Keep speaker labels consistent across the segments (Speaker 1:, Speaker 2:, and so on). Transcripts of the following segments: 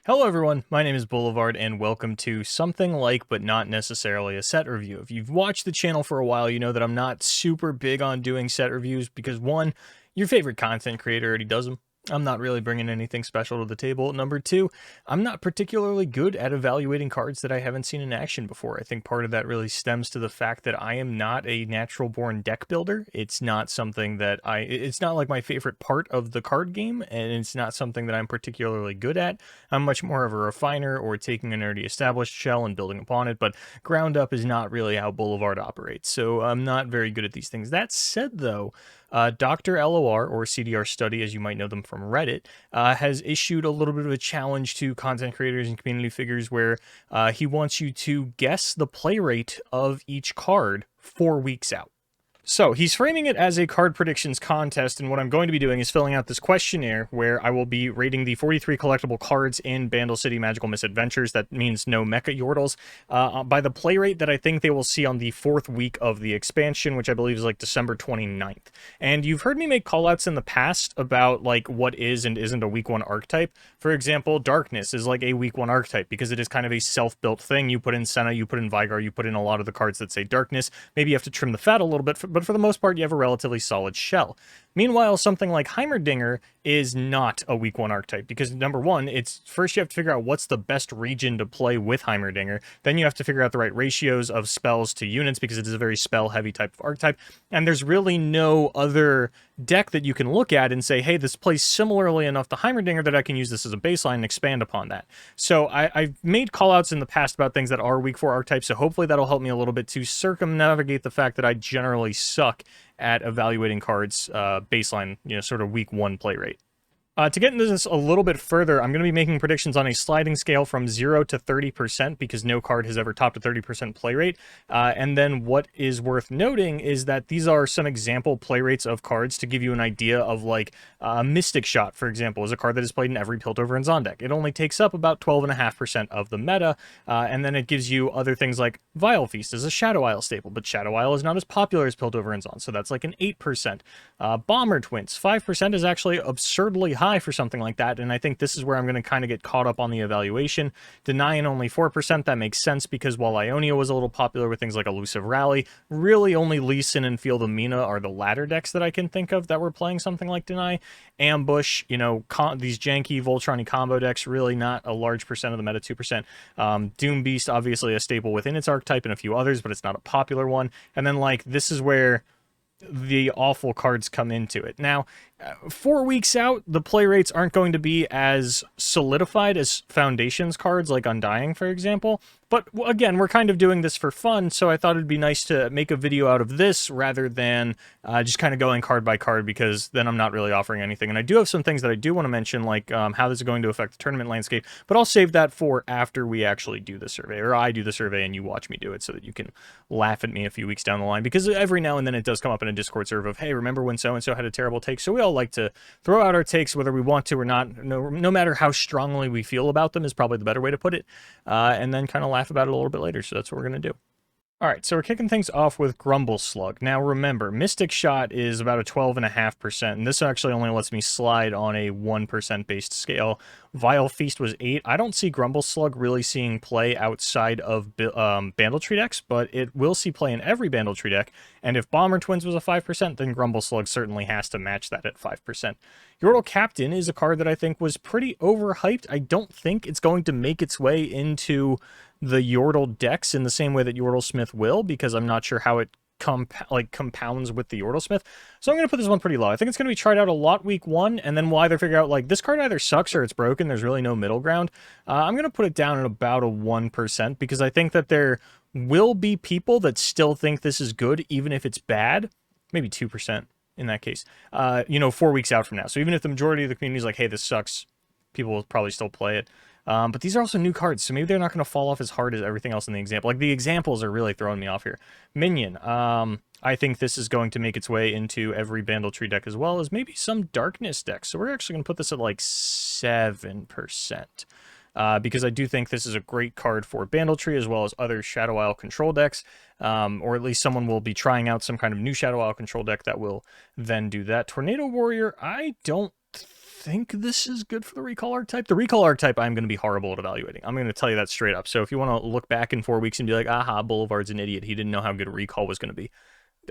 Speaker 1: Hello everyone, my name is Boulevard and welcome to something like but not necessarily a set review. If you've watched the channel for a while, you know that I'm not super big on doing set reviews because one, your favorite content creator already does them. I'm not really bringing anything special to the table. Number two, I'm not particularly good at evaluating cards that I haven't seen in action before. I think part of that really stems to the fact that I am not a natural born deck builder. It's not something that it's not like my favorite part of the card game, and it's not something that I'm particularly good at. I'm much more of a refiner or taking an already established shell and building upon it, but ground up is not really how Boulevard operates, so I'm not very good at these things. That said, though, Dr. LOR, or CDR Study, as you might know them from Reddit, has issued a little bit of a challenge to content creators and community figures where he wants you to guess the play rate of each card 4 weeks out. So he's framing it as a card predictions contest, and what I'm going to be doing is filling out this questionnaire where I will be rating the 43 collectible cards in Bandle City Magical Misadventures. That means no mecha Yordles, by the play rate that I think they will see on the 4th week of the expansion, which I believe is like December 29th. And you've heard me make callouts in the past about like what is and isn't a week 1 archetype. For example, Darkness is like a week 1 archetype because it is kind of a self-built thing. You put in Senna, you put in Vigar, you put in a lot of the cards that say Darkness. Maybe you have to trim the fat a little bit, but for the most part, you have a relatively solid shell. Meanwhile, something like Heimerdinger is not a week 1 archetype because, number one, it's first you have to figure out what's the best region to play with Heimerdinger. Then you have to figure out the right ratios of spells to units because it is a very spell-heavy type of archetype. And there's really no other deck that you can look at and say, hey, this plays similarly enough to Heimerdinger that I can use this as a baseline and expand upon that. So I've made callouts in the past about things that are week 4 archetypes, so hopefully that'll help me a little bit to circumnavigate the fact that I generally suck at evaluating cards baseline, sort of week 1 play rate. To get into this a little bit further, I'm going to be making predictions on a sliding scale from 0 to 30% because no card has ever topped a 30% play rate. And then what is worth noting is that these are some example play rates of cards to give you an idea of, like, Mystic Shot, for example, is a card that is played in every Piltover and Zon deck. It only takes up about 12.5% of the meta, and then it gives you other things like Vile Feast is a Shadow Isle staple, but Shadow Isle is not as popular as Piltover and Zon, so that's like an 8%. Bomber Twins, 5% is actually absurdly high for something like that, and I think this is where I'm going to kind of get caught up on the evaluation. Denying only 4%, that makes sense because while Ionia was a little popular with things like Elusive Rally, really only Lee Sin and Field of Mina are the latter decks that I can think of that were playing something like Deny. Ambush, these janky Voltron-y combo decks, really not a large percent of the meta, 2%. Doom Beast, obviously a staple within its archetype and a few others, but it's not a popular one. And then, like, this is where the awful cards come into it. Now, 4 weeks out, the play rates aren't going to be as solidified as Foundations cards like Undying, for example. But again, we're kind of doing this for fun, so I thought it'd be nice to make a video out of this rather than just kind of going card by card, because then I'm not really offering anything. And I do have some things that I do want to mention, like how this is going to affect the tournament landscape, but I'll save that for after we actually do the survey, or I do the survey and you watch me do it, so that you can laugh at me a few weeks down the line, because every now and then it does come up in a Discord server of, hey, remember when so-and-so had a terrible take? So we all like to throw out our takes whether we want to or not, no matter how strongly we feel about them is probably the better way to put it, and then kind of laugh about it a little bit later. So that's what we're going to do. Alright, so we're kicking things off with Grumble Slug. Now remember, Mystic Shot is about a 12.5%, and this actually only lets me slide on a 1% based scale. Vile Feast was 8. I don't see Grumble Slug really seeing play outside of Bandletree decks, but it will see play in every Bandletree deck, and if Bomber Twins was a 5%, then Grumble Slug certainly has to match that at 5%. Yordle Captain is a card that I think was pretty overhyped. I don't think it's going to make its way into the Yordle decks in the same way that Yordle Smith will, because I'm not sure how it compounds with the Yordle Smith. So I'm going to put this one pretty low. I think it's going to be tried out a lot week 1, and then we'll either figure out, like, this card either sucks or it's broken. There's really no middle ground. I'm going to put it down at about a 1%, because I think that there will be people that still think this is good, even if it's bad. Maybe 2% in that case, 4 weeks out from now. So even if the majority of the community is like, hey, this sucks, people will probably still play it. But these are also new cards, so maybe they're not going to fall off as hard as everything else in the example. Like, the examples are really throwing me off here. Minion. I think this is going to make its way into every Bandletree deck, as well as maybe some Darkness decks. So we're actually going to put this at like 7%. Because I do think this is a great card for Bandletree, as well as other Shadow Isle control decks. Or at least someone will be trying out some kind of new Shadow Isle control deck that will then do that. Tornado Warrior, I don't think this is good for the recall archetype. The recall archetype I'm going to be horrible at evaluating. I'm going to tell you that straight up. So if you want to look back in 4 weeks and be like, aha, Boulevard's an idiot, he didn't know how good recall was going to be,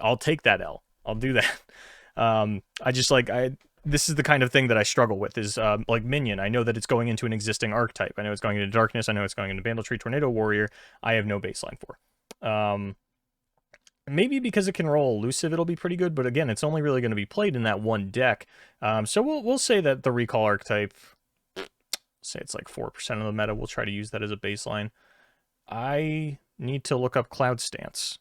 Speaker 1: I'll take that L. I'll do that. This is the kind of thing that I struggle with is like Minion. I know that it's going into an existing archetype. I know it's going into Darkness. I know it's going into Bandletree Tornado Warrior. I have no baseline for. Maybe because it can roll elusive, it'll be pretty good. But again, it's only really going to be played in that one deck. So we'll say that the recall archetype, say it's like 4% of the meta. We'll try to use that as a baseline. I need to look up Cloud Stance.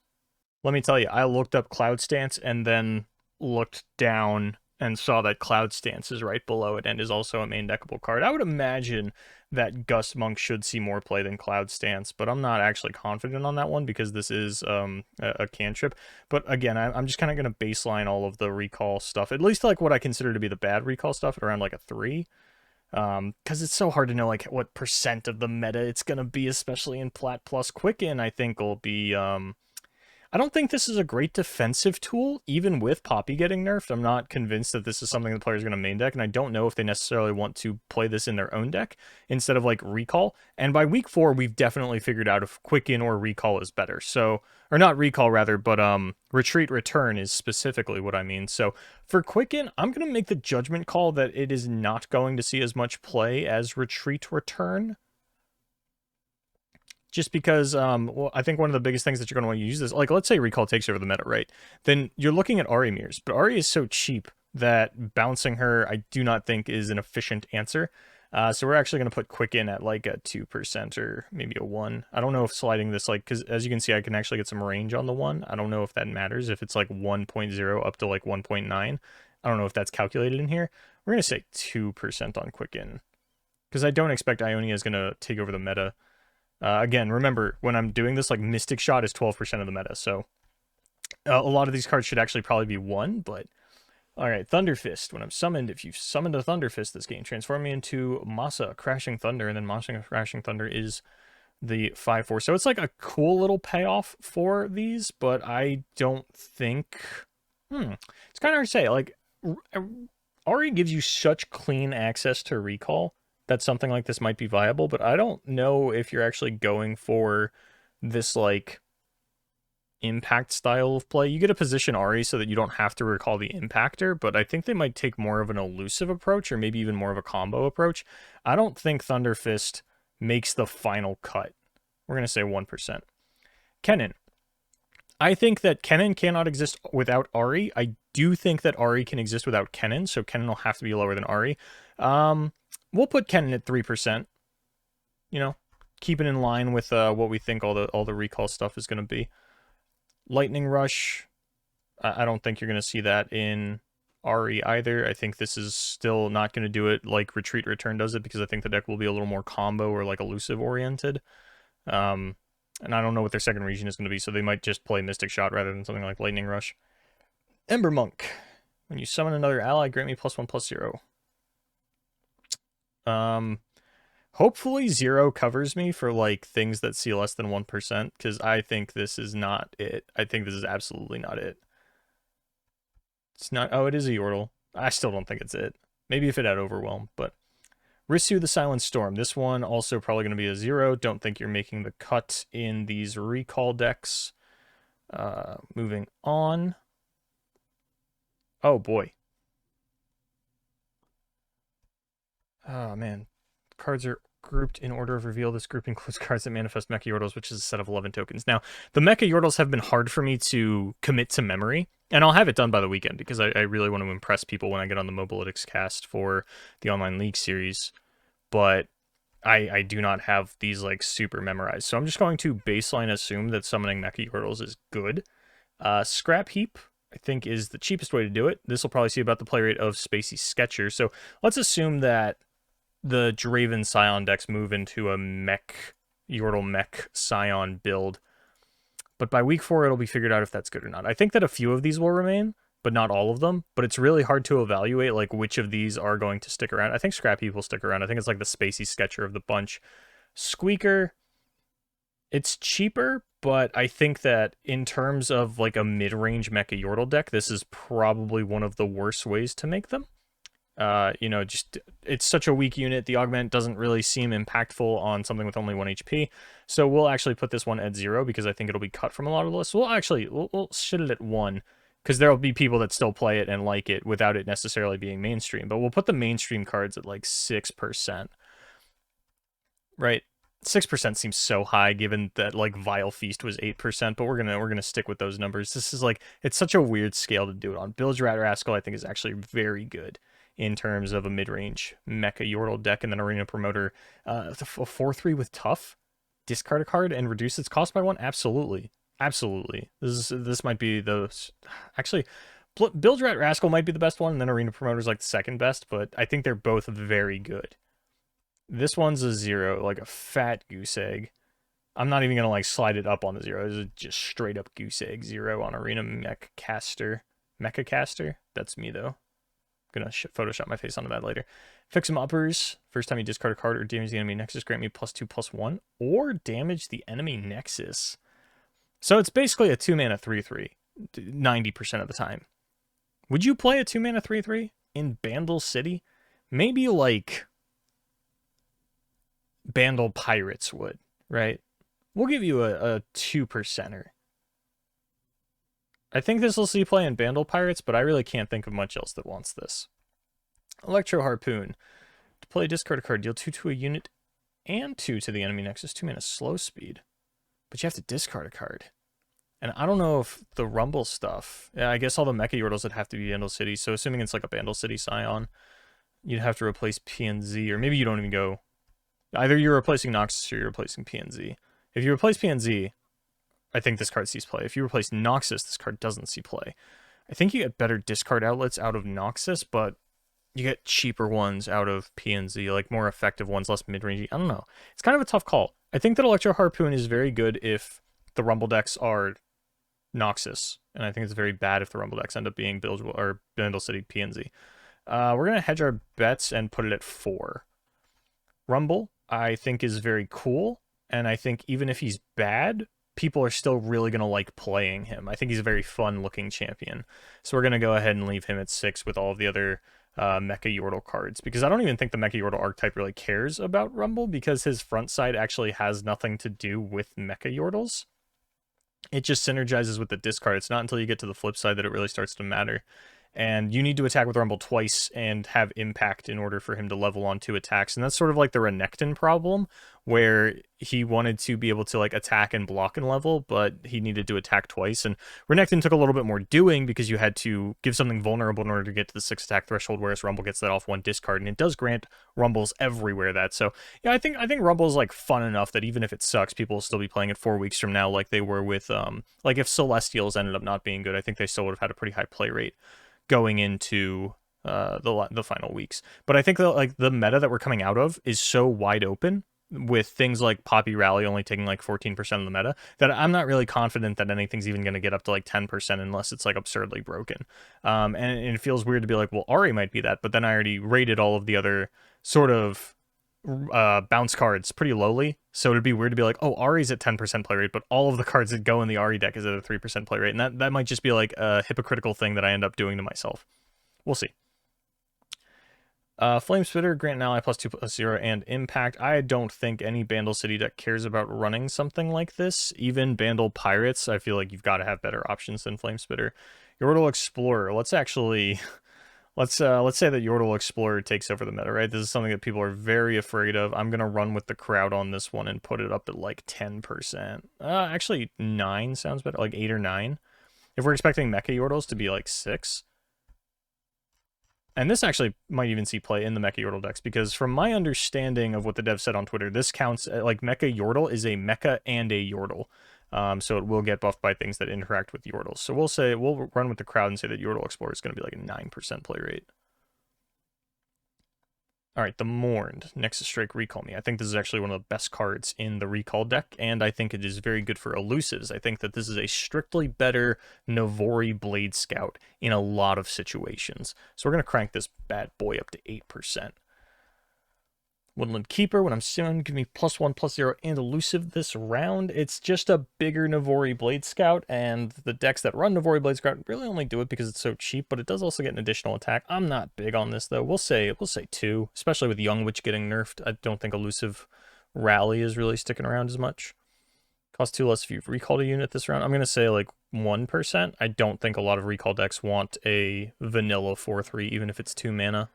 Speaker 1: Let me tell you, I looked up Cloud Stance and then looked down and saw that Cloud Stance is right below it and is also a main deckable card. I would imagine that Gust Monk should see more play than Cloud Stance, but I'm not actually confident on that one because this is a cantrip. But again, I'm just kind of going to baseline all of the recall stuff, at least like what I consider to be the bad recall stuff at around like a 3. Because it's so hard to know like what percent of the meta it's going to be, especially in Plat Plus. Quicken, I think, will be... I don't think this is a great defensive tool, even with Poppy getting nerfed. I'm not convinced that this is something the player's going to main deck, and I don't know if they necessarily want to play this in their own deck instead of, like, Recall. And by week 4, we've definitely figured out if Quicken or Recall is better. So, or not Recall, rather, but Retreat Return is specifically what I mean. So, for Quicken, I'm going to make the judgment call that it is not going to see as much play as Retreat Return. Just because, well, I think one of the biggest things that you're going to want to use this, like, let's say Recall takes over the meta, right? Then you're looking at Ahri mirrors, but Ahri is so cheap that bouncing her, I do not think is an efficient answer. So we're actually going to put Quicken at like a 2% or maybe a 1. I don't know if sliding this, like, because as you can see, I can actually get some range on the 1. I don't know if that matters, if it's like 1.0 up to like 1.9. I don't know if that's calculated in here. We're going to say 2% on Quicken, because I don't expect Ionia is going to take over the meta. Again, remember, when I'm doing this, like, Mystic Shot is 12% of the meta, so a lot of these cards should actually probably be 1, but... Alright, Thunder Fist. When I'm summoned, if you summoned a Thunder Fist this game, transform me into Masa, Crashing Thunder, and then Masa Crashing Thunder is the 5/4. So it's like a cool little payoff for these, but I don't think... It's kind of hard to say. Like, Ahri gives you such clean access to Recall that something like this might be viable, but I don't know if you're actually going for this, like, impact style of play. You get to position Ahri so that you don't have to recall the impactor, but I think they might take more of an elusive approach, or maybe even more of a combo approach. I don't think Thunder Fist makes the final cut. We're going to say 1%. Kennen. I think that Kennen cannot exist without Ahri. I do think that Ahri can exist without Kennen, so Kennen will have to be lower than Ahri. We'll put Kennen at 3%. You know, keep it in line with what we think all the recall stuff is going to be. Lightning Rush, I don't think you're going to see that in Ahri either. I think this is still not going to do it like Retreat Return does it, because I think the deck will be a little more combo or like elusive oriented. And I don't know what their second region is going to be, so they might just play Mystic Shot rather than something like Lightning Rush. Ember Monk. When you summon another ally, grant me +1/+0. Hopefully 0 covers me for, like, things that see less than 1%, because I think this is not it. I think this is absolutely not it. It's not... Oh, it is a Yordle. I still don't think it's it. Maybe if it had Overwhelm, but... Risu the Silent Storm. This one also probably going to be a 0. Don't think you're making the cut in these recall decks. Moving on. Oh, boy. Oh, man. Cards are grouped in order of reveal. This group includes cards that manifest Mecha Yordles, which is a set of 11 tokens. Now, the Mecha Yordles have been hard for me to commit to memory, and I'll have it done by the weekend, because I really want to impress people when I get on the Mobalytics cast for the Online League series, but I do not have these, like, super memorized. So I'm just going to baseline assume that summoning Mecha Yordles is good. Scrap Heap, I think, is the cheapest way to do it. This will probably see about the play rate of Spacey Sketcher. So let's assume that the Draven Scion decks move into a Yordle mech Scion build. But by week 4, it'll be figured out if that's good or not. I think that a few of these will remain, but not all of them. But it's really hard to evaluate, like, which of these are going to stick around. I think Scrap Heap will stick around. I think it's like the Spacey Sketcher of the bunch. Squeaker, it's cheaper, but I think that in terms of, like, a mid-range Mecha Yordle deck, this is probably one of the worst ways to make them. You know, just it's such a weak unit. The augment doesn't really seem impactful on something with only 1 HP. So we'll actually put this one at 0 because I think it'll be cut from a lot of the lists. We'll shit it at 1 because there'll be people that still play it and like it without it necessarily being mainstream. But we'll put the mainstream cards at like 6%. Right? 6% seems so high given that like Vile Feast was 8%, but we're gonna stick with those numbers. This is like, it's such a weird scale to do it on. Bilge Rat Rascal I think is actually very good in terms of a mid-range Mecha Yordle deck, and then Arena Promoter, a 4/3 with Tough, discard a card and reduce its cost by 1. Absolutely, absolutely. This might be the actually. Bilge Rat Rascal might be the best one, and then Arena Promoter is like the second best, but I think they're both very good. This one's a 0, like a fat goose egg. I'm not even gonna like slide it up on the 0. This is just straight up goose egg 0 on Arena Mecha Caster. That's me though. I'm gonna Photoshop my face onto that later. Fix 'em uppers. First time you discard a card or damage the enemy nexus, grant me +2/+1, or damage the enemy nexus. So it's basically a 2-mana 3/3, 90% of the time. Would you play a 2-mana 3/3 in Bandle City? Maybe like Bandle Pirates would, right? We'll give you a 2%er. I think this will see play in Bandle Pirates, but I really can't think of much else that wants this. Electro Harpoon. To play, discard a card, deal 2 to a unit and 2 to the enemy nexus, 2-mana slow speed. But you have to discard a card. And I don't know if the Rumble stuff... Yeah, I guess all the Mecha Yordles would have to be Bandle City, so assuming it's like a Bandle City Scion, you'd have to replace PNZ, or maybe you don't even go... Either you're replacing Noxus or you're replacing PNZ. If you replace PNZ, I think this card sees play. If you replace Noxus, this card doesn't see play. I think you get better discard outlets out of Noxus, but you get cheaper ones out of PNZ, like more effective ones, less mid-rangey. I don't know. It's kind of a tough call. I think that Electro Harpoon is very good if the Rumble decks are Noxus, and I think it's very bad if the Rumble decks end up being Bandle City PNZ. We're going to hedge our bets and put it at 4. Rumble, I think, is very cool, and I think even if he's bad, people are still really going to like playing him. I think he's a very fun-looking champion. So we're going to go ahead and leave him at 6 with all of the other Mecha Yordle cards, because I don't even think the Mecha Yordle archetype really cares about Rumble, because his front side actually has nothing to do with Mecha Yordles. It just synergizes with the discard. It's not until you get to the flip side that it really starts to matter. And you need to attack with Rumble twice and have impact in order for him to level on 2 attacks. And that's sort of like the Renekton problem, where he wanted to be able to like attack and block and level, but he needed to attack twice. And Renekton took a little bit more doing because you had to give something vulnerable in order to get to the 6 attack threshold, whereas Rumble gets that off 1 discard, and it does grant Rumbles everywhere that. So yeah, I think Rumble is like fun enough that even if it sucks, people will still be playing it 4 weeks from now, like they were with like if Celestials ended up not being good, I think they still would have had a pretty high play rate going into the final weeks. But I think that like the meta that we're coming out of is so wide open, with things like Poppy Rally only taking like 14% of the meta, that I'm not really confident that anything's even going to get up to like 10% unless it's like absurdly broken. And it feels weird to be like, well, Ahri might be that, but then I already rated all of the other sort of bounce cards pretty lowly, so it'd be weird to be like, oh, Ahri's at 10% play rate, but all of the cards that go in the Ahri deck is at a 3% play rate, and that might just be like a hypocritical thing that I end up doing to myself. We'll see. Flame Spitter, grant an ally +2/+0 and impact. I don't think any Bandle City deck cares about running something like this. Even Bandle Pirates, I feel like you've got to have better options than Flame Spitter. Yordle Explorer, let's actually... Let's say that Yordle Explorer takes over the meta, right? This is something that people are very afraid of. I'm going to run with the crowd on this one and put it up at like 10%. Actually, 9 sounds better, like 8 or 9. If we're expecting Mecha Yordles to be like 6. And this actually might even see play in the Mecha Yordle decks, because from my understanding of what the dev said on Twitter, this counts, like Mecha Yordle is a Mecha and a Yordle. So it will get buffed by things that interact with Yordles. So we'll run with the crowd and say that Yordle Explorer is going to be like a 9% play rate. All right, the Mourned, Nexus Strike, Recall Me. I think this is actually one of the best cards in the Recall deck, and I think it is very good for elusives. I think that this is a strictly better Navori Blade Scout in a lot of situations. So we're going to crank this bad boy up to 8%. Woodland Keeper, when I'm soon, give me +1/+0 and elusive this round. It's just a bigger Navori Blade Scout, and the decks that run Navori Blade Scout really only do it because it's so cheap, but it does also get an additional attack. I'm not big on this though. We'll say 2, especially with Young Witch getting nerfed. I don't think elusive Rally is really sticking around as much. Cost 2 less if you've recalled a unit this round. I'm gonna say like 1%. I don't think a lot of recall decks want a vanilla 4/3, even if it's 2 mana.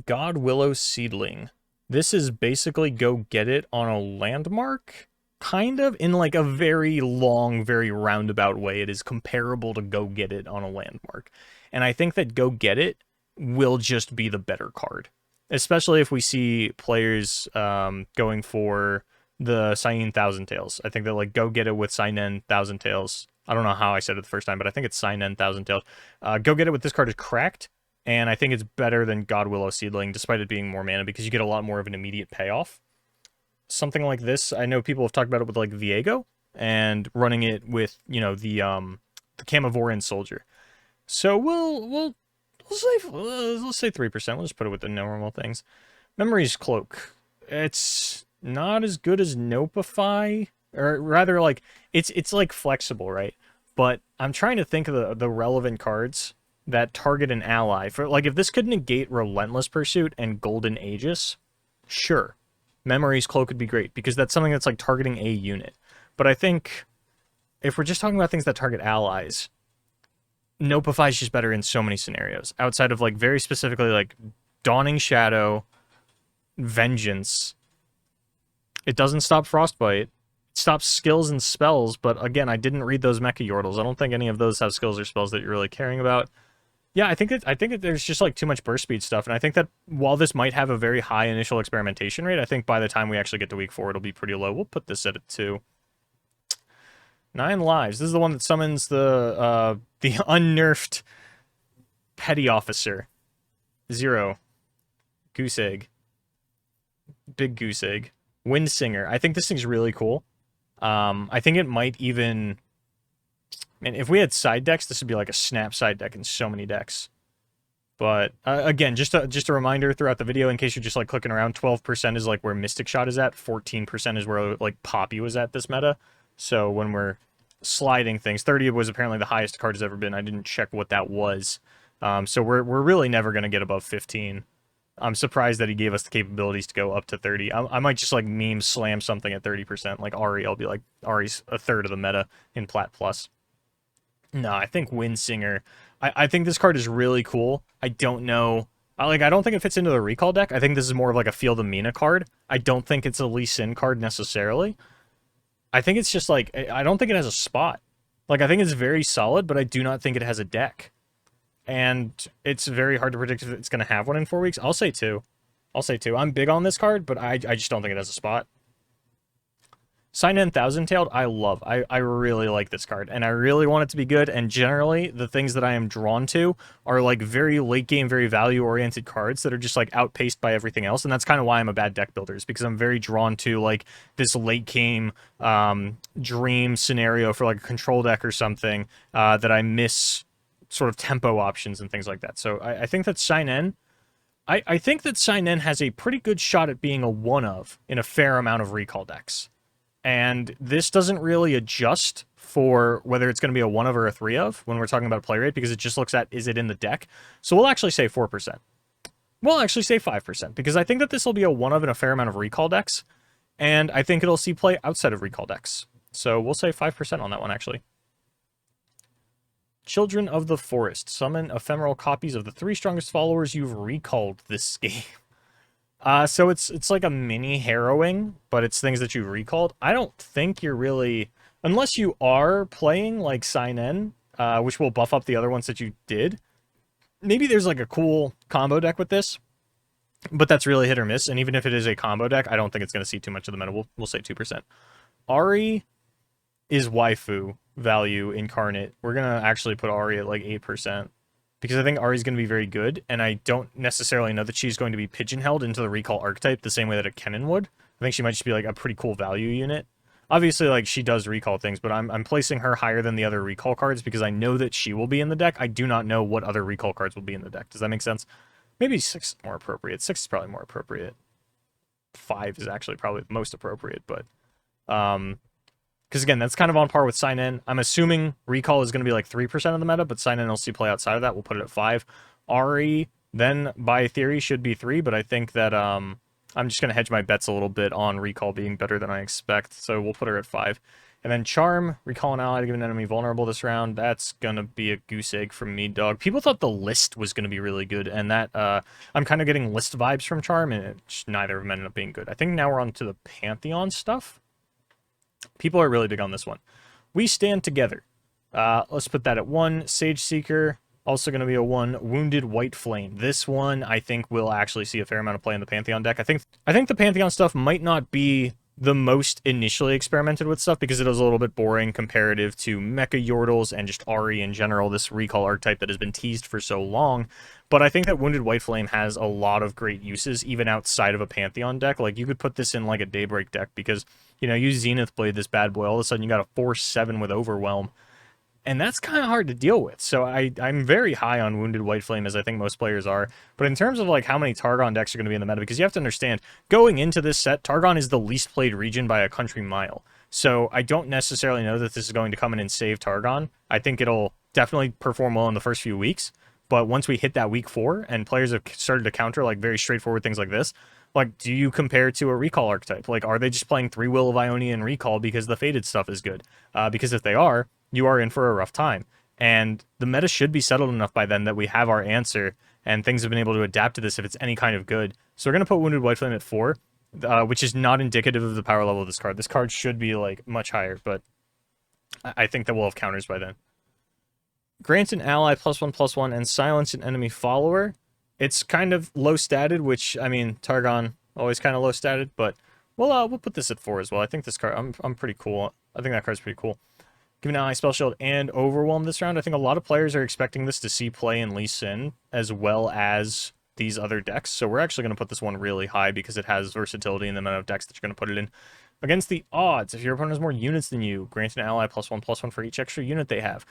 Speaker 1: God Willow Seedling. This is basically go get it on a landmark, kind of, in like a very long, very roundabout way. It is comparable to go get it on a landmark. And I think that go get it will just be the better card, especially if we see players going for the Cyan Thousand Tails. I think that like go get it with Cyan Thousand Tails. I don't know how I said it the first time, but I think it's Cyan Thousand Tails. Go get it with this card is cracked. And I think it's better than God Willow Seedling, despite it being more mana, because you get a lot more of an immediate payoff. Something like this, I know people have talked about it with like Viego, and running it with, you know, the Camavorian Soldier. So we'll say 3%. We'll just put it with the normal things. Memory's Cloak. It's not as good as Nopify, or rather, like it's like flexible, right? But I'm trying to think of the relevant cards that target an ally. For like, if this could negate Relentless Pursuit and Golden Aegis, sure, Memory's Cloak would be great, because that's something that's like targeting a unit. But I think if we're just talking about things that target allies, Nopify is just better in so many scenarios, outside of like very specifically like Dawning Shadow, Vengeance. It doesn't stop Frostbite. It stops skills and spells, but again, I didn't read those Mecha Yordles. I don't think any of those have skills or spells that you're really caring about. Yeah, I think that there's just like too much burst speed stuff, and I think that while this might have a very high initial experimentation rate, I think by the time we actually get to week 4, it'll be pretty low. We'll put this at a 2. 9 lives. This is the one that summons the unnerfed petty officer. 0. Goose Egg. Big Goose Egg. Windsinger. I think this thing's really cool. I think it might even... And if we had side decks, this would be like a snap side deck in so many decks. But again, just a reminder throughout the video, in case you're just like clicking around, 12% is like where Mystic Shot is at. 14% is where like Poppy was at this meta. So when we're sliding things, 30 was apparently the highest the card has ever been. I didn't check what that was. So we're really never going to get above 15. I'm surprised that he gave us the capabilities to go up to 30. I might just like meme slam something at 30%. Like Ahri, I'll be like, Ahri's a third of the meta in Plat Plus. No, I think Windsinger. I think this card is really cool. I don't know. I don't think it fits into the recall deck. I think this is more of like a Feel the Mina card. I don't think it's a Lee Sin card necessarily. I think it's just like, I don't think it has a spot. Like, I think it's very solid, but I do not think it has a deck. And it's very hard to predict if it's going to have one in 4 weeks. I'll say 2. I'll say 2. I'm big on this card, but I just don't think it has a spot. Cyan Thousand Tailed, I love. I really like this card, and I really want it to be good, and generally, the things that I am drawn to are, like, very late-game, very value-oriented cards that are just, like, outpaced by everything else, and that's kind of why I'm a bad deck builder, is because I'm very drawn to, like, this late-game dream scenario for, like, a control deck or something that I miss sort of tempo options and things like that. So I think that Cyan... I think that Cyan has a pretty good shot at being a one-of in a fair amount of recall decks. And this doesn't really adjust for whether it's going to be a 1 of or a 3 of when we're talking about play rate, because it just looks at, is it in the deck? So we'll actually say 4%. We'll actually say 5%, because I think that this will be a 1 of in a fair amount of recall decks, and I think it'll see play outside of recall decks. So we'll say 5% on that one, actually. Children of the Forest. Summon ephemeral copies of the 3 strongest followers you've recalled this game. So it's like a mini harrowing, but it's things that you recalled. I don't think you're really, unless you are playing like Cyan, which will buff up the other ones that you did. Maybe there's like a cool combo deck with this, but that's really hit or miss. And even if it is a combo deck, I don't think it's going to see too much of the meta. We'll say 2%. Ahri is waifu value incarnate. We're going to actually put Ahri at like 8%. Because I think Ahri's going to be very good, and I don't necessarily know that she's going to be pigeonholed into the recall archetype the same way that a Kennen would. I think she might just be like a pretty cool value unit. Obviously, like, she does recall things, but I'm placing her higher than the other recall cards because I know that she will be in the deck. I do not know what other recall cards will be in the deck. Does that make sense? Maybe 6 is more appropriate. 6 is probably more appropriate. 5 is actually probably the most appropriate, but because again, that's kind of on par with sign in. I'm assuming recall is going to be like 3% of the meta, but sign in will see play outside of that. We'll put it at 5. Ahri then by theory should be 3, but I think that I'm just going to hedge my bets a little bit on recall being better than I expect, so we'll put her at 5. And then Charm, recall an ally to give an enemy vulnerable this round. That's going to be a goose egg from me, dog. People thought the list was going to be really good, and that I'm kind of getting list vibes from Charm, and neither of them ended up being good. I think now we're on to the Pantheon stuff. People are really big on this one. We stand together. Let's put that at 1. Sage Seeker, also going to be a 1. Wounded White Flame. This one, I think, will actually see a fair amount of play in the Pantheon deck. I think the Pantheon stuff might not be the most initially experimented with stuff because it was a little bit boring comparative to Mecha Yordles and just Ahri in general, this recall archetype that has been teased for so long. But I think that Wounded White Flame has a lot of great uses even outside of a Pantheon deck. Like, you could put this in like a Daybreak deck because, you know, you Zenith Blade this bad boy, all of a sudden you got a 4/7 with Overwhelm. And that's kind of hard to deal with. So I'm very high on Wounded White Flame, as I think most players are. But in terms of like how many Targon decks are going to be in the meta, because you have to understand, going into this set, Targon is the least played region by a country mile. So I don't necessarily know that this is going to come in and save Targon. I think it'll definitely perform well in the first few weeks. But once we hit that week 4, and players have started to counter like very straightforward things like this, like, do you compare to a recall archetype? Like, are they just playing 3 Will of Ionia and recall because the faded stuff is good? Because if they are, you are in for a rough time. And the meta should be settled enough by then that we have our answer, and things have been able to adapt to this if it's any kind of good. So we're going to put Wounded White Flame at 4, which is not indicative of the power level of this card. This card should be, like, much higher, but I think that we'll have counters by then. Grant an ally +1/+1 and silence an enemy follower. It's kind of low statted, which, I mean, Targon, always kind of low statted, but we'll put this at 4 as well. I think this card, I'm pretty cool. I think that card's pretty cool. Give an ally Spell Shield and Overwhelm this round. I think a lot of players are expecting this to see play in Lee Sin as well as these other decks. So we're actually going to put this one really high because it has versatility in the amount of decks that you're going to put it in. Against the odds, if your opponent has more units than you, grant an ally +1/+1 for each extra unit they have.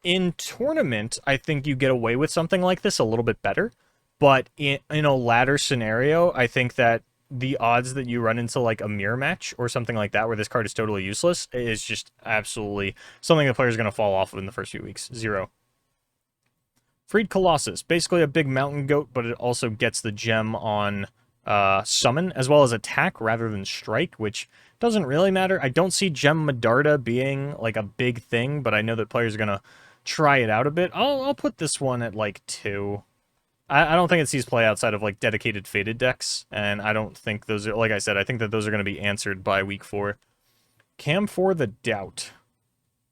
Speaker 1: In tournament, I think you get away with something like this a little bit better. But in a ladder scenario, I think that the odds that you run into like a mirror match or something like that where this card is totally useless is just absolutely something the player's going to fall off of in the first few weeks. 0. Freed Colossus. Basically a big mountain goat, but it also gets the gem on summon as well as attack rather than strike, which doesn't really matter. I don't see Gem Medarda being like a big thing, but I know that players are going to try it out a bit. I'll put this one at like 2. I don't think it sees play outside of, like, dedicated faded decks, and I don't think those are, like I said, I think that those are going to be answered by week 4. Cam for the Doubt.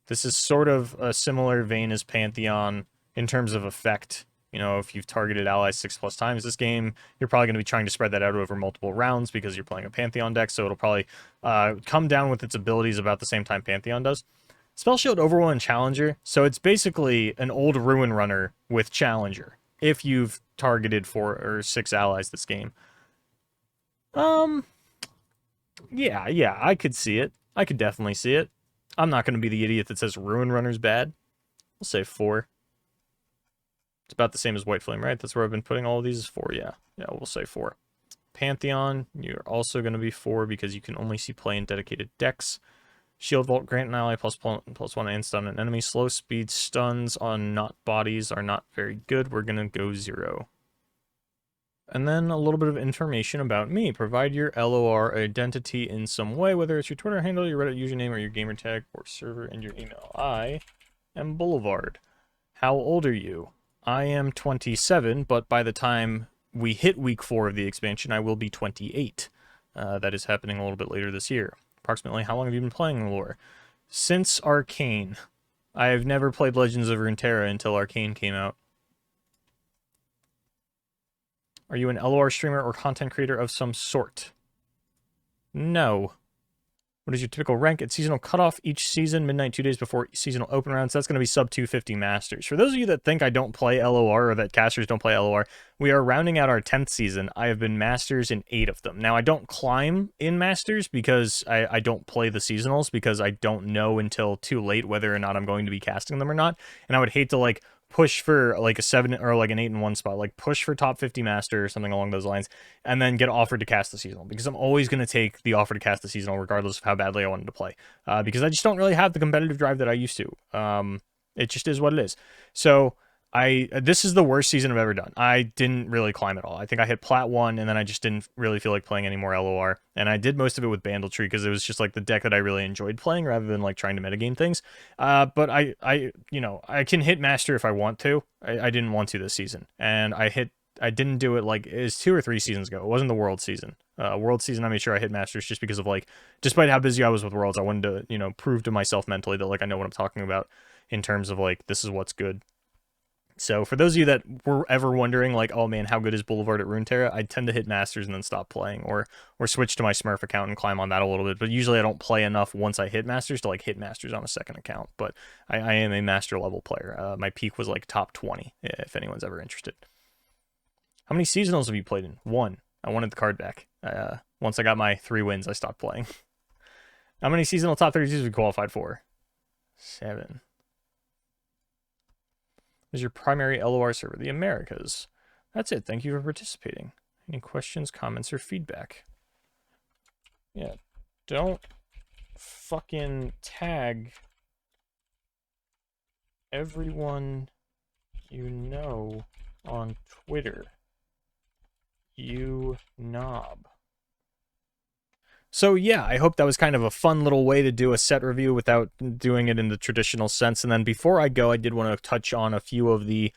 Speaker 1: This is sort of a similar vein as Pantheon in terms of effect. You know, if you've targeted allies 6+ times this game, you're probably going to be trying to spread that out over multiple rounds because you're playing a Pantheon deck, so it'll probably come down with its abilities about the same time Pantheon does. Spell Shield, Overwhelm, and Challenger, so it's basically an old Ruin Runner with Challenger, if you've targeted 4 or 6 allies this game. Yeah, I could see it. I could definitely see it. I'm not going to be the idiot that says Ruin Runner's bad. We'll say 4. It's about the same as White Flame, right? That's where I've been putting all of these, is 4, yeah. Yeah, we'll say 4. Pantheon, you're also going to be 4 because you can only see play in dedicated decks. Shield Vault, grant an ally +1/+1 and stun an enemy. Slow speed stuns on not bodies are not very good. We're going to go 0. And then a little bit of information about me. Provide your LOR identity in some way, whether it's your Twitter handle, your Reddit username, or your gamer tag, or server, and your email. I am Boulevard. How old are you? I am 27, but by the time we hit week 4 of the expansion, I will be 28. That is happening a little bit later this year. Approximately, how long have you been playing lore? Since Arcane. I have never played Legends of Runeterra until Arcane came out. Are you an LOR streamer or content creator of some sort? No. What is your typical rank at seasonal cutoff each season, midnight 2 days before seasonal open rounds? That's going to be sub 250 Masters. For those of you that think I don't play LOR or that casters don't play LOR, we are rounding out our 10th season. I have been Masters in 8 of them. Now, I don't climb in Masters because I don't play the seasonals because I don't know until too late whether or not I'm going to be casting them or not. And I would hate to, like, push for like a 7 or like an 8-1 spot, like push for top 50 master or something along those lines, and then get offered to cast the seasonal, because I'm always going to take the offer to cast the seasonal regardless of how badly I wanted to play, because I just don't really have the competitive drive that I used to. It just is what it is. So this is the worst season I've ever done. I didn't really climb at all. I think I hit Plat 1, and then I just didn't really feel like playing any more LOR. And I did most of it with Bandletree because it was just like the deck that I really enjoyed playing rather than like trying to metagame things. But I can hit Master if I want to. I didn't want to this season. And I didn't do it like it was 2 or 3 seasons ago. It wasn't the World season. World season, I made sure I hit Masters just because of like, despite how busy I was with Worlds, I wanted to, prove to myself mentally that like I know what I'm talking about in terms of like, this is what's good. So for those of you that were ever wondering, like, oh man, how good is Boulevard at Runeterra? I tend to hit Masters and then stop playing, or switch to my Smurf account and climb on that a little bit. But usually I don't play enough once I hit Masters to like hit Masters on a second account. But I am a Master level player. My peak was like top 20, if anyone's ever interested. How many seasonals have you played in? 1. I wanted the card back. Once I got my 3 wins, I stopped playing. How many seasonal top 32s have you qualified for? 7. Is your primary LOR server the Americas? That's it. Thank you for participating. Any questions, comments, or feedback? Yeah, don't fucking tag everyone you know on Twitter. You knob. So yeah, I hope that was kind of a fun little way to do a set review without doing it in the traditional sense. And then before I go, I did want to touch on a few of the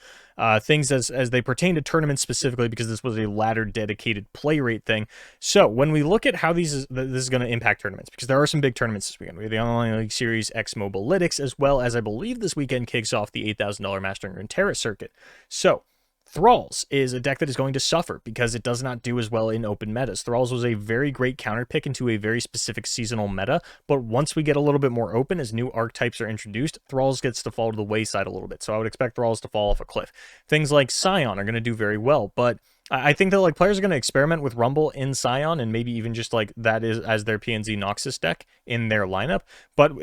Speaker 1: things as they pertain to tournaments specifically, because this was a ladder dedicated Playrate thing. So when we look at how this is going to impact tournaments, because there are some big tournaments this weekend. We have the Online League Series X Mobilytics, as well as I believe this weekend kicks off the $8,000 Mastering Runeterra circuit. So Thralls is a deck that is going to suffer because it does not do as well in open metas. Thralls was a very great counter pick into a very specific seasonal meta, but once we get a little bit more open, as new archetypes are introduced, Thralls gets to fall to the wayside a little bit. So I would expect Thralls to fall off a cliff. Things like Scion are going to do very well, but I think that like players are going to experiment with Rumble in Scion, and maybe even just like that is as their PNZ Noxus deck in their lineup. But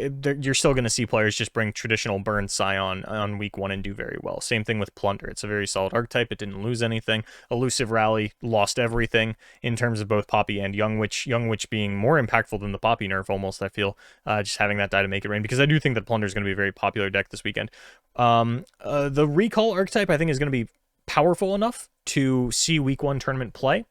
Speaker 1: you're still going to see players just bring traditional burn Scion on week 1 and do very well. Same thing with Plunder. It's a very solid archetype. It didn't lose anything. Elusive Rally lost everything in terms of both Poppy and Young Witch. Young Witch being more impactful than the Poppy nerf almost, I feel, just having that die to make it rain, because I do think that Plunder is going to be a very popular deck this weekend. The Recall archetype I think is going to be powerful enough to see week 1 tournament play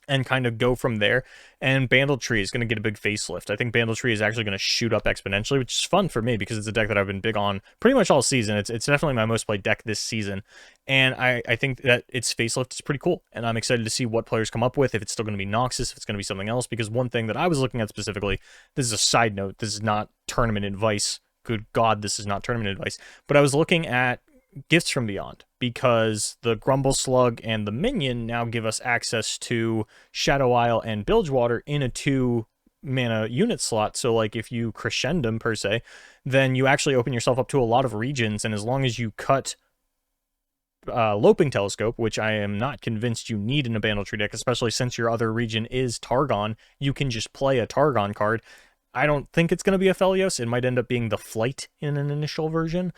Speaker 1: and kind of go from there. And Bandletree is going to get a big facelift. I think Bandletree is actually going to shoot up exponentially, which is fun for me because it's a deck that I've been big on pretty much all season. It's definitely my most played deck this season. And I think that its facelift is pretty cool. And I'm excited to see what players come up with, if it's still going to be Noxus, if it's going to be something else. Because one thing that I was looking at specifically, this is a side note, this is not tournament advice. Good God, this is not tournament advice. But I was looking at Gifts from Beyond, because the Grumble Slug and the Minion now give us access to Shadow Isle and Bilgewater in a 2-mana unit slot. So like if you Crescendum per se, then you actually open yourself up to a lot of regions, and as long as you cut Loping Telescope, which I am not convinced you need in a Bandletree deck, especially since your other region is Targon, you can just play a Targon card. I don't think it's going to be a Aphelios. It might end up being the Flight in an initial version.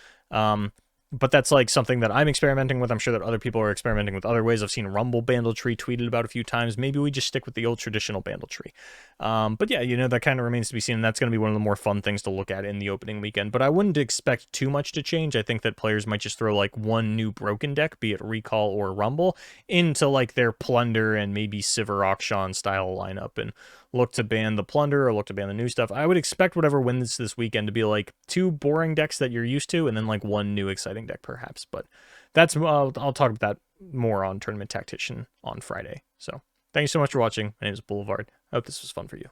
Speaker 1: But that's like something that I'm experimenting with. I'm sure that other people are experimenting with other ways. I've seen Rumble Bandletree tweeted about a few times. Maybe we just stick with the old traditional Bandletree. But yeah, that kind of remains to be seen. And that's going to be one of the more fun things to look at in the opening weekend. But I wouldn't expect too much to change. I think that players might just throw like one new broken deck, be it Recall or Rumble, into like their Plunder and maybe Sivir Auction style lineup, and look to ban the Plunder or look to ban the new stuff. I would expect whatever wins this weekend to be like 2 boring decks that you're used to, and then like 1 new exciting deck perhaps. But that's I'll talk about that more on Tournament Tactician on Friday. So thank you so much for watching. My name is Boulevard. I hope this was fun for you.